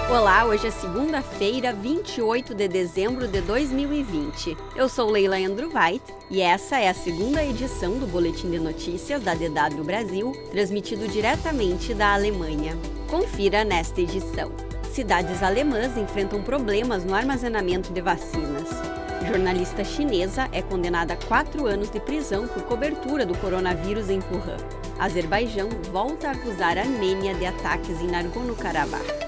Olá, hoje é segunda-feira, 28 de dezembro de 2020. Eu sou Leila Andruweit e essa é a segunda edição do Boletim de Notícias da DW Brasil, transmitido diretamente da Alemanha. Confira nesta edição. Cidades alemãs enfrentam problemas no armazenamento de vacinas. Jornalista chinesa é condenada a 4 anos de prisão por cobertura do coronavírus em Wuhan. Azerbaijão volta a acusar a Armênia de ataques em Nagorno-Karabakh.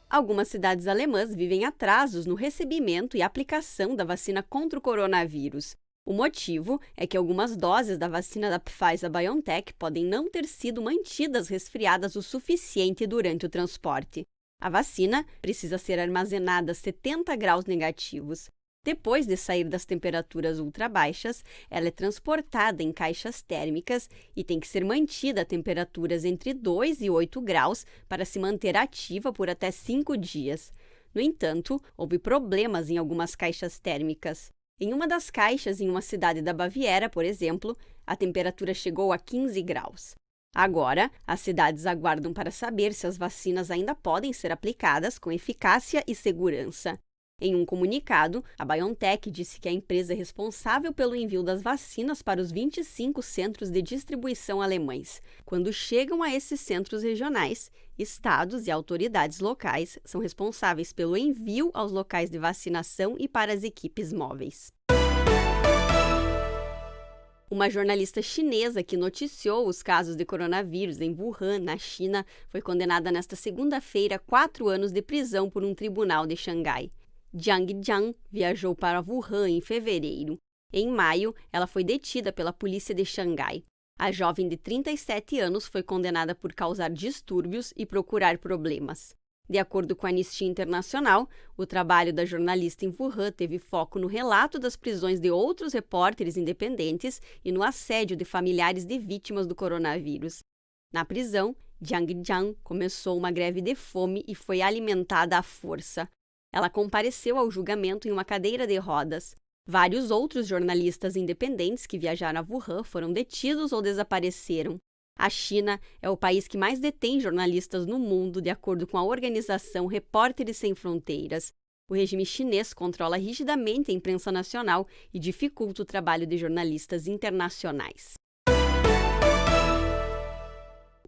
Algumas cidades alemãs vivem atrasos no recebimento e aplicação da vacina contra o coronavírus. O motivo é que algumas doses da vacina da Pfizer-BioNTech podem não ter sido mantidas resfriadas o suficiente durante o transporte. A vacina precisa ser armazenada a 70 graus negativos. Depois de sair das temperaturas ultrabaixas, ela é transportada em caixas térmicas e tem que ser mantida a temperaturas entre 2 e 8 graus para se manter ativa por até 5 dias. No entanto, houve problemas em algumas caixas térmicas. Em uma das caixas, em uma cidade da Baviera, por exemplo, a temperatura chegou a 15 graus. Agora, as cidades aguardam para saber se as vacinas ainda podem ser aplicadas com eficácia e segurança. Em um comunicado, a BioNTech disse que a empresa é responsável pelo envio das vacinas para os 25 centros de distribuição alemães. Quando chegam a esses centros regionais, estados e autoridades locais são responsáveis pelo envio aos locais de vacinação e para as equipes móveis. Uma jornalista chinesa que noticiou os casos de coronavírus em Wuhan, na China, foi condenada nesta segunda-feira a 4 anos de prisão por um tribunal de Xangai. Jiang Jiang viajou para Wuhan em fevereiro. Em maio, ela foi detida pela polícia de Xangai. A jovem de 37 anos foi condenada por causar distúrbios e procurar problemas. De acordo com a Anistia Internacional, o trabalho da jornalista em Wuhan teve foco no relato das prisões de outros repórteres independentes e no assédio de familiares de vítimas do coronavírus. Na prisão, Jiang Jiang começou uma greve de fome e foi alimentada à força. Ela compareceu ao julgamento em uma cadeira de rodas. Vários outros jornalistas independentes que viajaram a Wuhan foram detidos ou desapareceram. A China é o país que mais detém jornalistas no mundo, de acordo com a organização Repórteres Sem Fronteiras. O regime chinês controla rigidamente a imprensa nacional e dificulta o trabalho de jornalistas internacionais.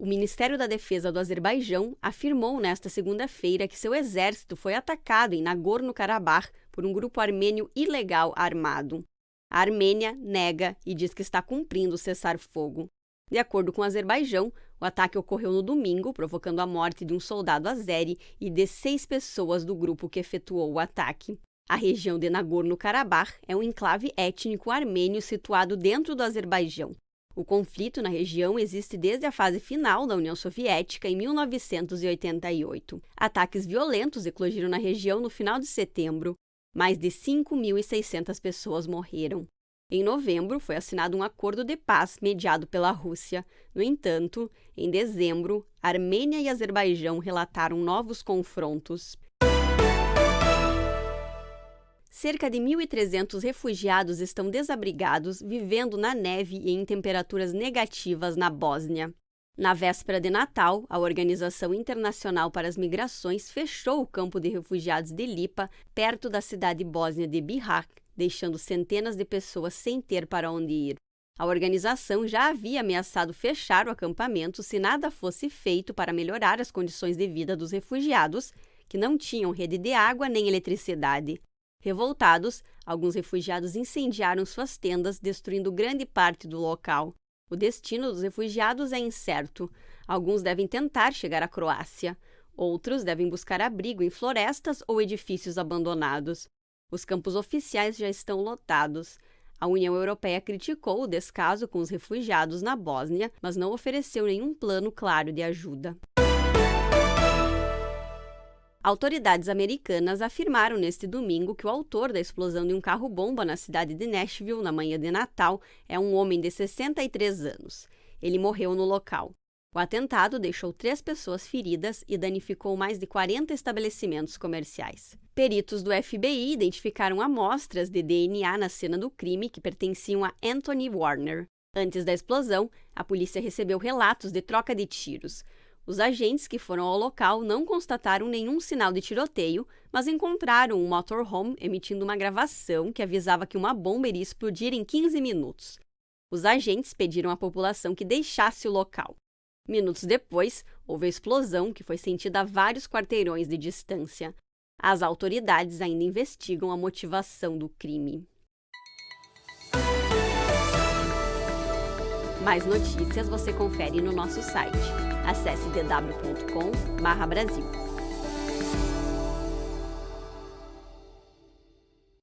O Ministério da Defesa do Azerbaijão afirmou nesta segunda-feira que seu exército foi atacado em Nagorno-Karabakh por um grupo armênio ilegal armado. A Armênia nega e diz que está cumprindo o cessar-fogo. De acordo com o Azerbaijão, o ataque ocorreu no domingo, provocando a morte de um soldado azeri e de 6 pessoas do grupo que efetuou o ataque. A região de Nagorno-Karabakh é um enclave étnico armênio situado dentro do Azerbaijão. O conflito na região existe desde a fase final da União Soviética em 1988. Ataques violentos eclodiram na região no final de setembro. Mais de 5.600 pessoas morreram. Em novembro, foi assinado um acordo de paz mediado pela Rússia. No entanto, em dezembro, Armênia e Azerbaijão relataram novos confrontos. Cerca de 1.300 refugiados estão desabrigados, vivendo na neve e em temperaturas negativas na Bósnia. Na véspera de Natal, a Organização Internacional para as Migrações fechou o campo de refugiados de Lipa, perto da cidade bósnia de Bihać, deixando centenas de pessoas sem ter para onde ir. A organização já havia ameaçado fechar o acampamento se nada fosse feito para melhorar as condições de vida dos refugiados, que não tinham rede de água nem eletricidade. Revoltados, alguns refugiados incendiaram suas tendas, destruindo grande parte do local. O destino dos refugiados é incerto. Alguns devem tentar chegar à Croácia. Outros devem buscar abrigo em florestas ou edifícios abandonados. Os campos oficiais já estão lotados. A União Europeia criticou o descaso com os refugiados na Bósnia, mas não ofereceu nenhum plano claro de ajuda. Autoridades americanas afirmaram neste domingo que o autor da explosão de um carro-bomba na cidade de Nashville, na manhã de Natal, é um homem de 63 anos. Ele morreu no local. O atentado deixou 3 pessoas feridas e danificou mais de 40 estabelecimentos comerciais. Peritos do FBI identificaram amostras de DNA na cena do crime que pertenciam a Anthony Warner. Antes da explosão, a polícia recebeu relatos de troca de tiros. Os agentes que foram ao local não constataram nenhum sinal de tiroteio, mas encontraram um motorhome emitindo uma gravação que avisava que uma bomba iria explodir em 15 minutos. Os agentes pediram à população que deixasse o local. Minutos depois, houve a explosão, que foi sentida a vários quarteirões de distância. As autoridades ainda investigam a motivação do crime. Mais notícias você confere no nosso site. Acesse dw.com/Brasil.